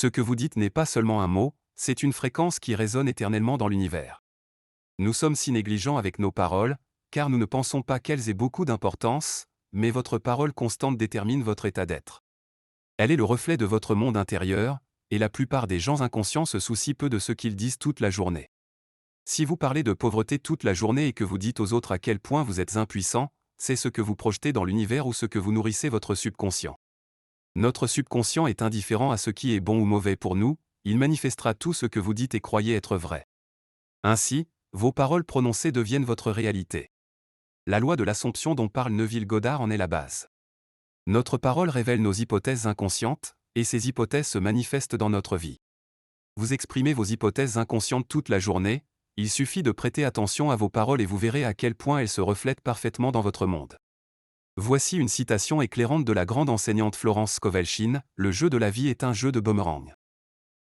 Ce que vous dites n'est pas seulement un mot, c'est une fréquence qui résonne éternellement dans l'univers. Nous sommes si négligents avec nos paroles, car nous ne pensons pas qu'elles aient beaucoup d'importance, mais votre parole constante détermine votre état d'être. Elle est le reflet de votre monde intérieur, et la plupart des gens inconscients se soucient peu de ce qu'ils disent toute la journée. Si vous parlez de pauvreté toute la journée et que vous dites aux autres à quel point vous êtes impuissant, c'est ce que vous projetez dans l'univers ou ce que vous nourrissez votre subconscient. Notre subconscient est indifférent à ce qui est bon ou mauvais pour nous, il manifestera tout ce que vous dites et croyez être vrai. Ainsi, vos paroles prononcées deviennent votre réalité. La loi de l'Assomption dont parle Neville Goddard en est la base. Notre parole révèle nos hypothèses inconscientes, et ces hypothèses se manifestent dans notre vie. Vous exprimez vos hypothèses inconscientes toute la journée, il suffit de prêter attention à vos paroles et vous verrez à quel point elles se reflètent parfaitement dans votre monde. Voici une citation éclairante de la grande enseignante Florence Scovel-Shinn, « Le jeu de la vie est un jeu de boomerang.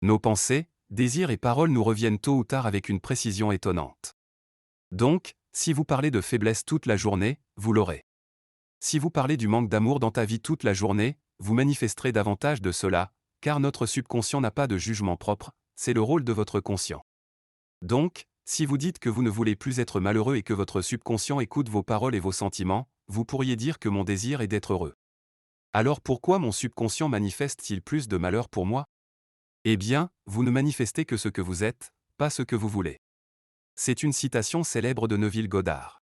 Nos pensées, désirs et paroles nous reviennent tôt ou tard avec une précision étonnante. Donc, si vous parlez de faiblesse toute la journée, vous l'aurez. Si vous parlez du manque d'amour dans ta vie toute la journée, vous manifesterez davantage de cela, car notre subconscient n'a pas de jugement propre, c'est le rôle de votre conscient. Donc, si vous dites que vous ne voulez plus être malheureux et que votre subconscient écoute vos paroles et vos sentiments, vous pourriez dire que mon désir est d'être heureux. Alors pourquoi mon subconscient manifeste-t-il plus de malheur pour moi? Eh bien, vous ne manifestez que ce que vous êtes, pas ce que vous voulez. C'est une citation célèbre de Neville Goddard.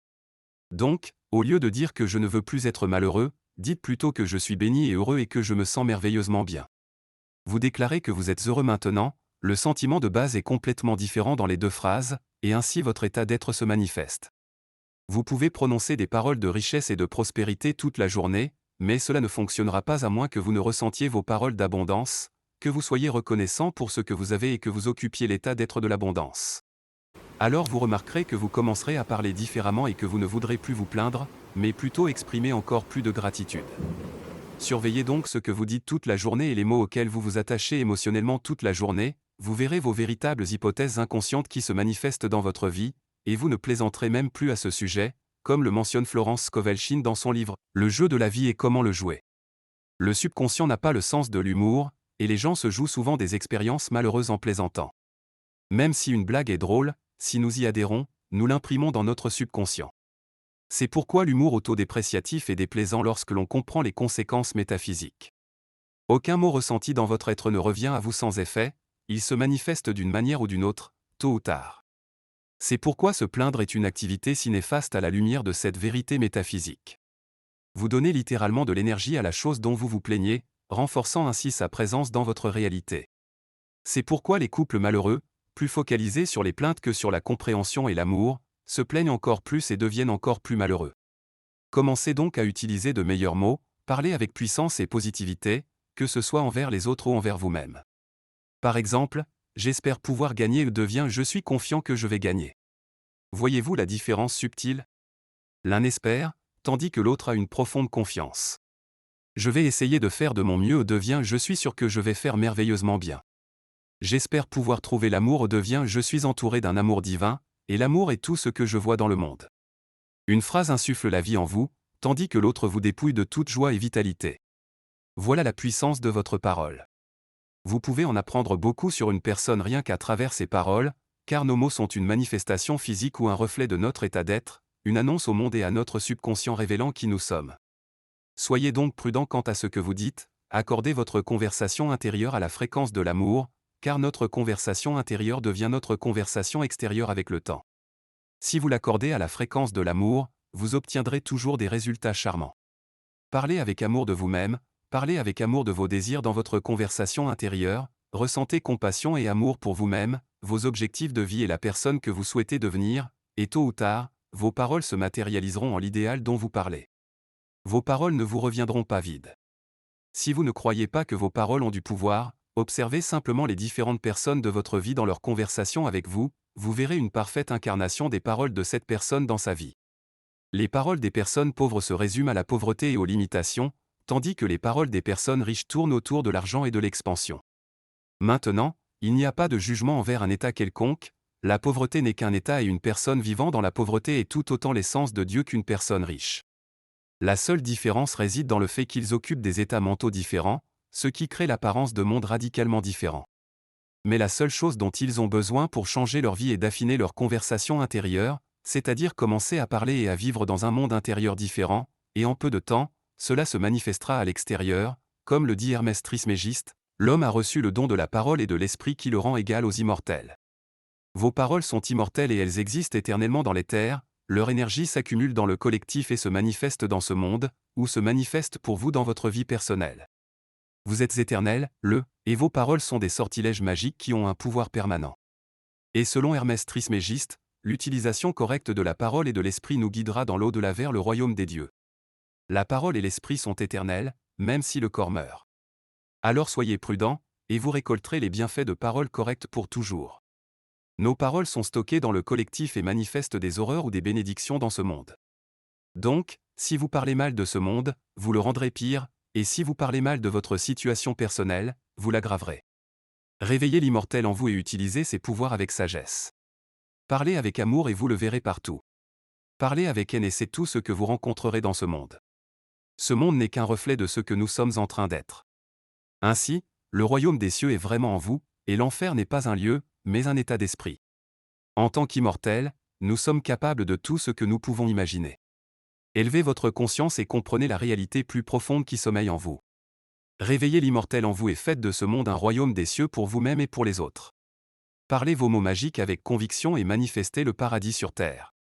Donc, au lieu de dire que je ne veux plus être malheureux, dites plutôt que je suis béni et heureux et que je me sens merveilleusement bien. Vous déclarez que vous êtes heureux maintenant, le sentiment de base est complètement différent dans les deux phrases, et ainsi votre état d'être se manifeste. Vous pouvez prononcer des paroles de richesse et de prospérité toute la journée, mais cela ne fonctionnera pas à moins que vous ne ressentiez vos paroles d'abondance, que vous soyez reconnaissant pour ce que vous avez et que vous occupiez l'état d'être de l'abondance. Alors vous remarquerez que vous commencerez à parler différemment et que vous ne voudrez plus vous plaindre, mais plutôt exprimer encore plus de gratitude. Surveillez donc ce que vous dites toute la journée et les mots auxquels vous vous attachez émotionnellement toute la journée, vous verrez vos véritables hypothèses inconscientes qui se manifestent dans votre vie, et vous ne plaisanterez même plus à ce sujet, comme le mentionne Florence Scovel-Shinn dans son livre « Le jeu de la vie et comment le jouer ». Le subconscient n'a pas le sens de l'humour, et les gens se jouent souvent des expériences malheureuses en plaisantant. Même si une blague est drôle, si nous y adhérons, nous l'imprimons dans notre subconscient. C'est pourquoi l'humour autodépréciatif est déplaisant lorsque l'on comprend les conséquences métaphysiques. Aucun mot ressenti dans votre être ne revient à vous sans effet, il se manifeste d'une manière ou d'une autre, tôt ou tard. C'est pourquoi se plaindre est une activité si néfaste à la lumière de cette vérité métaphysique. Vous donnez littéralement de l'énergie à la chose dont vous vous plaignez, renforçant ainsi sa présence dans votre réalité. C'est pourquoi les couples malheureux, plus focalisés sur les plaintes que sur la compréhension et l'amour, se plaignent encore plus et deviennent encore plus malheureux. Commencez donc à utiliser de meilleurs mots, parlez avec puissance et positivité, que ce soit envers les autres ou envers vous-même. Par exemple, j'espère pouvoir gagner ou devient je suis confiant que je vais gagner. Voyez-vous la différence subtile? L'un espère, tandis que l'autre a une profonde confiance. Je vais essayer de faire de mon mieux ou devient je suis sûr que je vais faire merveilleusement bien. J'espère pouvoir trouver l'amour ou devient je suis entouré d'un amour divin, et l'amour est tout ce que je vois dans le monde. Une phrase insuffle la vie en vous, tandis que l'autre vous dépouille de toute joie et vitalité. Voilà la puissance de votre parole. Vous pouvez en apprendre beaucoup sur une personne rien qu'à travers ses paroles, car nos mots sont une manifestation physique ou un reflet de notre état d'être, une annonce au monde et à notre subconscient révélant qui nous sommes. Soyez donc prudent quant à ce que vous dites, accordez votre conversation intérieure à la fréquence de l'amour, car notre conversation intérieure devient notre conversation extérieure avec le temps. Si vous l'accordez à la fréquence de l'amour, vous obtiendrez toujours des résultats charmants. Parlez avec amour de vous-même, parlez avec amour de vos désirs dans votre conversation intérieure, ressentez compassion et amour pour vous-même, vos objectifs de vie et la personne que vous souhaitez devenir, et tôt ou tard, vos paroles se matérialiseront en l'idéal dont vous parlez. Vos paroles ne vous reviendront pas vides. Si vous ne croyez pas que vos paroles ont du pouvoir, observez simplement les différentes personnes de votre vie dans leur conversation avec vous, vous verrez une parfaite incarnation des paroles de cette personne dans sa vie. Les paroles des personnes pauvres se résument à la pauvreté et aux limitations, tandis que les paroles des personnes riches tournent autour de l'argent et de l'expansion. Maintenant, il n'y a pas de jugement envers un état quelconque, la pauvreté n'est qu'un état et une personne vivant dans la pauvreté est tout autant l'essence de Dieu qu'une personne riche. La seule différence réside dans le fait qu'ils occupent des états mentaux différents, ce qui crée l'apparence de mondes radicalement différents. Mais la seule chose dont ils ont besoin pour changer leur vie est d'affiner leur conversation intérieure, c'est-à-dire commencer à parler et à vivre dans un monde intérieur différent, et en peu de temps, cela se manifestera à l'extérieur, comme le dit Hermès Trismégiste, l'homme a reçu le don de la parole et de l'esprit qui le rend égal aux immortels. Vos paroles sont immortelles et elles existent éternellement dans les terres, leur énergie s'accumule dans le collectif et se manifeste dans ce monde, ou se manifeste pour vous dans votre vie personnelle. Vous êtes éternel, et vos paroles sont des sortilèges magiques qui ont un pouvoir permanent. Et selon Hermès Trismégiste, l'utilisation correcte de la parole et de l'esprit nous guidera dans l'au-delà vers le royaume des dieux. La parole et l'esprit sont éternels, même si le corps meurt. Alors soyez prudents, et vous récolterez les bienfaits de paroles correctes pour toujours. Nos paroles sont stockées dans le collectif et manifestent des horreurs ou des bénédictions dans ce monde. Donc, si vous parlez mal de ce monde, vous le rendrez pire, et si vous parlez mal de votre situation personnelle, vous l'aggraverez. Réveillez l'immortel en vous et utilisez ses pouvoirs avec sagesse. Parlez avec amour et vous le verrez partout. Parlez avec haine et c'est tout ce que vous rencontrerez dans ce monde. Ce monde n'est qu'un reflet de ce que nous sommes en train d'être. Ainsi, le royaume des cieux est vraiment en vous, et l'enfer n'est pas un lieu, mais un état d'esprit. En tant qu'immortels, nous sommes capables de tout ce que nous pouvons imaginer. Élevez votre conscience et comprenez la réalité plus profonde qui sommeille en vous. Réveillez l'immortel en vous et faites de ce monde un royaume des cieux pour vous-même et pour les autres. Parlez vos mots magiques avec conviction et manifestez le paradis sur terre.